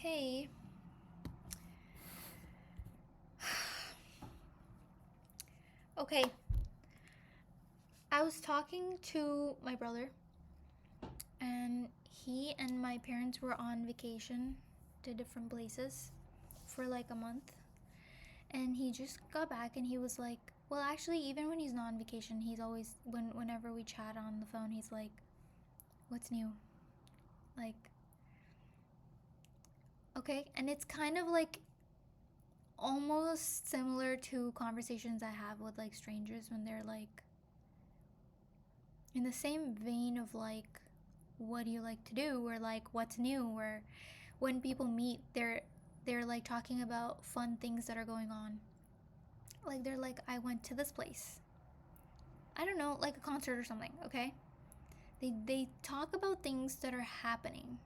Hey, okay. I was talking to my brother, and he and my parents were on vacation to different places for like a month. And he just got back and he was like, well, actually, even when he's not on vacation, he's always, whenever we chat on the phone, he's like, what's new? Like, okay. And it's kind of like almost similar to conversations I have with like strangers when they're like, in the same vein of like, what do you like to do, or like what's new, or when people meet, they're like talking about fun things that are going on. Like they're like, I went to this place, I don't know, like a concert or something. Okay, they talk about things that are happening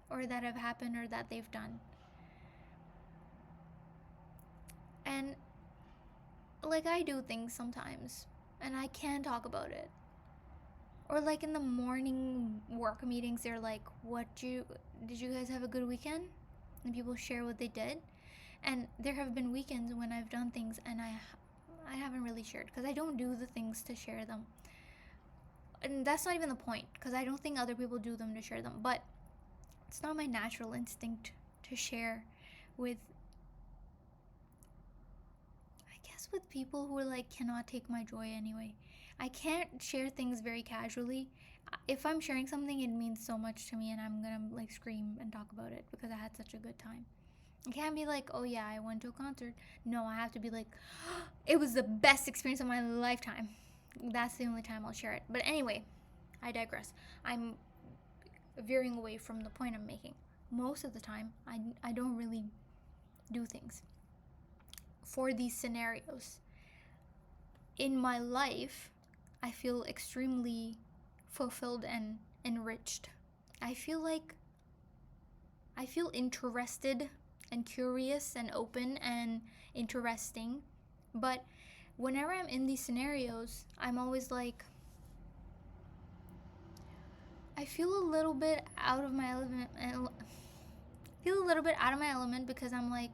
or that have happened or that they've done. And like I do things sometimes and I can talk about it. Or like in the morning work meetings, they're like, what you did you guys have a good weekend? And people share what they did. And there have been weekends when I've done things and I haven't really shared because I don't do the things to share them. And that's not even the point because I don't think other people do them to share them. But it's not my natural instinct to share with, I guess, with people who like cannot take my joy anyway. I can't share things very casually. If I'm sharing something, it means so much to me and I'm gonna like scream and talk about it because I had such a good time. I can't be like, oh yeah, I went to a concert. No, I have to be like, it was the best experience of my lifetime. That's the only time I'll share it. But anyway, I digress. I'm veering away from the point I'm making. Most of the time, I don't really do things for these scenarios. In my life, I feel extremely fulfilled and enriched. I feel like I feel interested and curious and open and interesting. But whenever I'm in these scenarios, I'm always like, I feel a little bit out of my element. Feel a little bit out of my element because I'm like,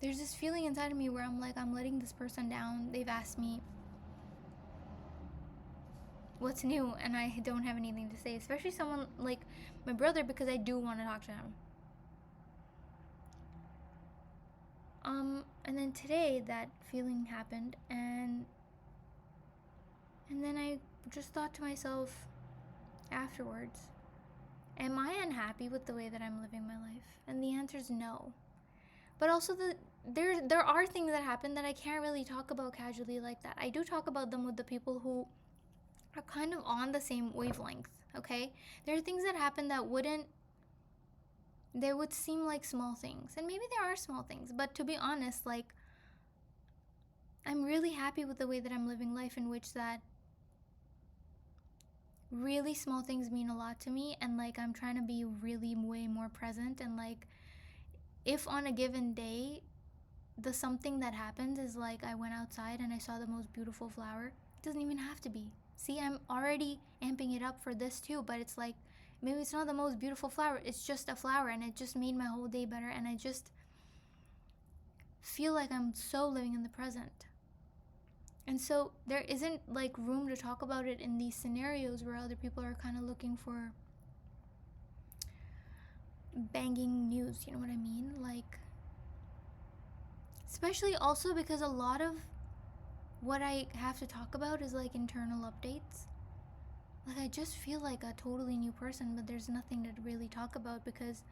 there's this feeling inside of me where I'm like, I'm letting this person down. They've asked me what's new, and I don't have anything to say, especially someone like my brother, because I do want to talk to him. And then today that feeling happened, and then I just thought to myself afterwards, am I unhappy with the way that I'm living my life? And the answer is no. But also there are things that happen that I can't really talk about casually like that. I do talk about them with the people who are kind of on the same wavelength, okay? There are things that happen that they would seem like small things. And maybe there are small things, but to be honest, like I'm really happy with the way that I'm living life, in which that really small things mean a lot to me, and like I'm trying to be really way more present. And like if on a given day the something that happens is like I went outside and I saw the most beautiful flower, it doesn't even have to be. See, I'm already amping it up for this too, but it's like maybe it's not the most beautiful flower, it's just a flower and it just made my whole day better, and I just feel like I'm so living in the present. And so there isn't like room to talk about it in these scenarios where other people are kind of looking for banging news, you know what I mean? Like, especially also because a lot of what I have to talk about is like internal updates. Like, I just feel like a totally new person, but there's nothing to really talk about because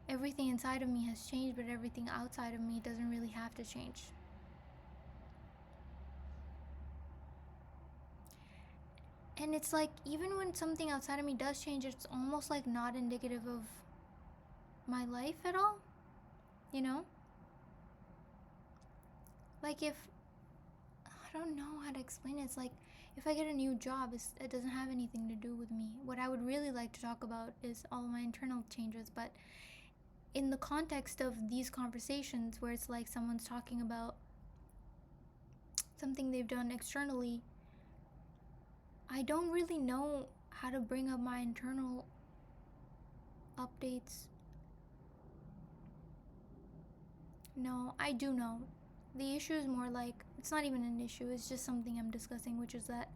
everything inside of me has changed, but everything outside of me doesn't really have to change. And it's like, even when something outside of me does change, it's almost like not indicative of my life at all, you know? Like, if I don't know how to explain it. It's like if I get a new job, it doesn't have anything to do with me. What I would really like to talk about is all my internal changes, but in the context of these conversations where it's like someone's talking about something they've done externally, I don't really know how to bring up my internal updates. No, I do know. The issue is more like, it's not even an issue, it's just something I'm discussing, which is that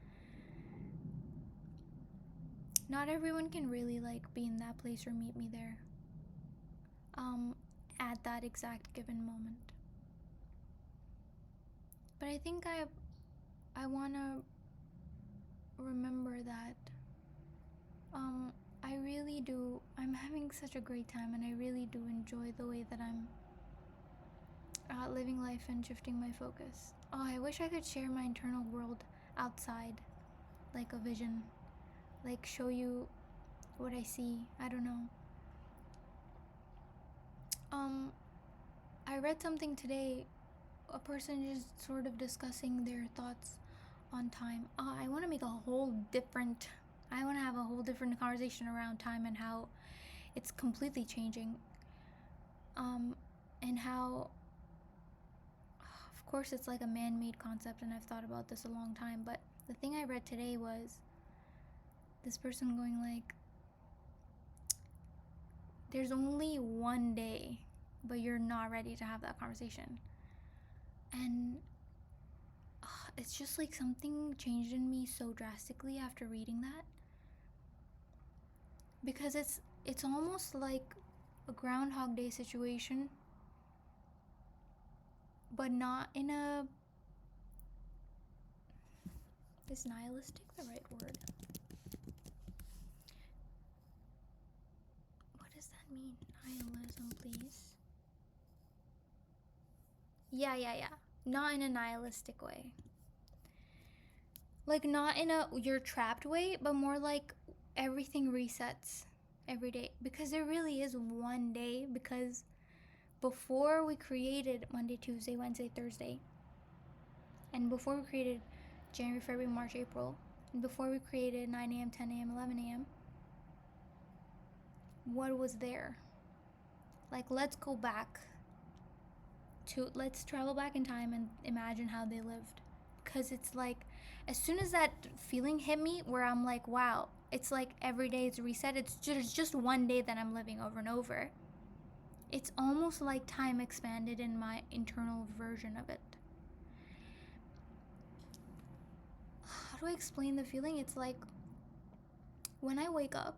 not everyone can really like be in that place or meet me there. At that exact given moment. But I think I wanna remember that I really do. I'm having such a great time, and I really do enjoy the way that I'm living life and shifting my focus. Oh, I wish I could share my internal world outside, like a vision, like show you what I see. I don't know. I read something today, a person just sort of discussing their thoughts on time. I want to make a whole different, I want to have a whole different conversation around time and how it's completely changing. And how, of course, it's like a man-made concept, and I've thought about this a long time, but the thing I read today was this person going like, there's only one day, but you're not ready to have that conversation. And it's just like something changed in me so drastically after reading that, because it's almost like a Groundhog Day situation, but not in a, is nihilistic the right word? What does that mean? Nihilism, please. Yeah. Not in a nihilistic way. Like, not in a you're trapped way, but more like everything resets every day. Because there really is one day, because before we created Monday, Tuesday, Wednesday, Thursday, and before we created January, February, March, April, and before we created 9 a.m., 10 a.m., 11 a.m., what was there? Like, let's travel back in time and imagine how they lived. Because it's like, as soon as that feeling hit me, where I'm like, wow, it's like every day it's reset. It's just one day that I'm living over and over. It's almost like time expanded in my internal version of it. How do I explain the feeling? It's like, when I wake up,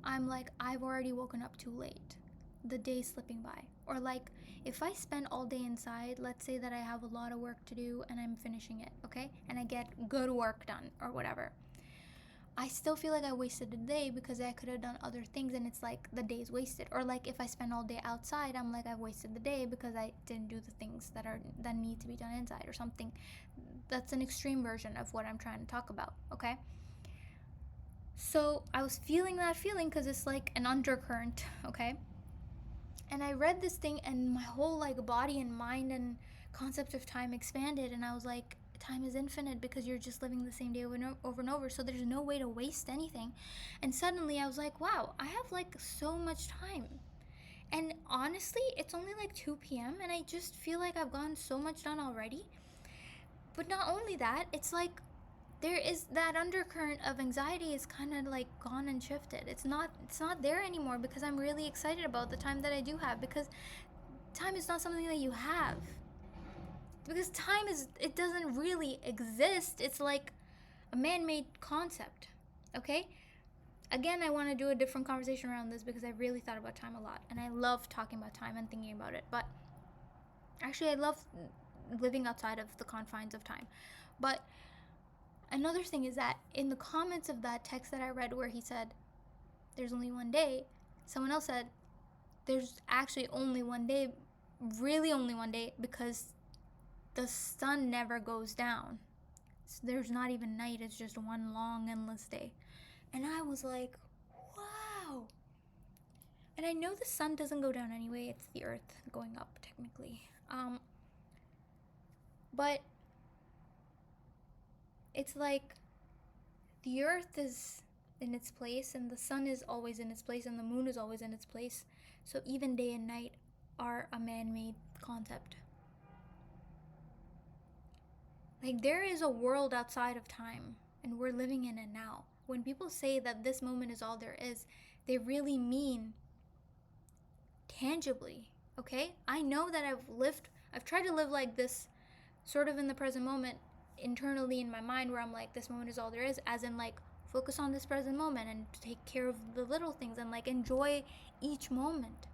I'm like, I've already woken up too late. The day's slipping by. Or like, if I spend all day inside, let's say that I have a lot of work to do and I'm finishing it, okay? And I get good work done or whatever. I still feel like I wasted the day because I could have done other things, and it's like the day's wasted. Or like, if I spend all day outside, I'm like, I've wasted the day because I didn't do the things that need to be done inside or something. That's an extreme version of what I'm trying to talk about, okay? So I was feeling that feeling because it's like an undercurrent, okay? And I read this thing, and my whole like body and mind and concept of time expanded, and I was like, time is infinite because you're just living the same day over and over, so there's no way to waste anything. And suddenly I was like, wow, I have like so much time. And honestly, it's only like 2 p.m. and I just feel like I've gotten so much done already. But not only that, it's like there is that undercurrent of anxiety is kind of like gone and shifted. It's not there anymore, because I'm really excited about the time that I do have, because time is not something that you have. Because it doesn't really exist. It's like a man-made concept. Okay? Again, I want to do a different conversation around this because I really thought about time a lot, and I love talking about time and thinking about it. But actually, I love living outside of the confines of time. But another thing is that in the comments of that text that I read where he said, there's only one day, someone else said, there's actually only one day, really only one day, because the sun never goes down. So there's not even night, it's just one long, endless day. And I was like, wow. And I know the sun doesn't go down anyway, it's the earth going up, technically. But it's like the earth is in its place, and the sun is always in its place, and the moon is always in its place. So even day and night are a man-made concept. Like, there is a world outside of time, and we're living in it now. When people say that this moment is all there is, they really mean tangibly, okay? I know that I've tried to live like this, sort of in the present moment, internally in my mind, where I'm like, this moment is all there is, as in like, focus on this present moment and take care of the little things and like enjoy each moment,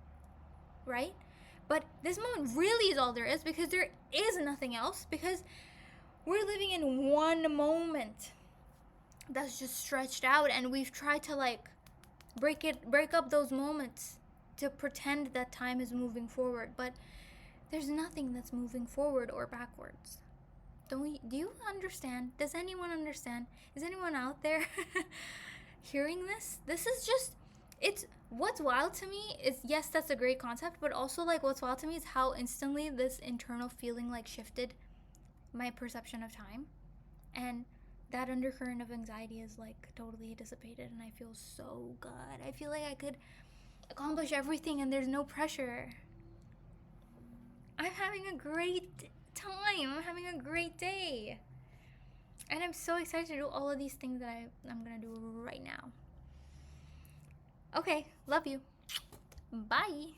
right? But this moment really is all there is, because there is nothing else, because we're living in one moment that's just stretched out, and we've tried to like break up those moments to pretend that time is moving forward, but there's nothing that's moving forward or backwards. Do you understand? Does anyone understand? Is anyone out there hearing this? This is just, it's, what's wild to me is, yes, that's a great concept, but also like what's wild to me is how instantly this internal feeling like shifted my perception of time, and that undercurrent of anxiety is like totally dissipated, and I feel so good. I feel like I could accomplish everything and there's no pressure. I'm having a great time. I'm having a great day. And I'm so excited to do all of these things that I'm gonna do right now. Okay, love you. Bye.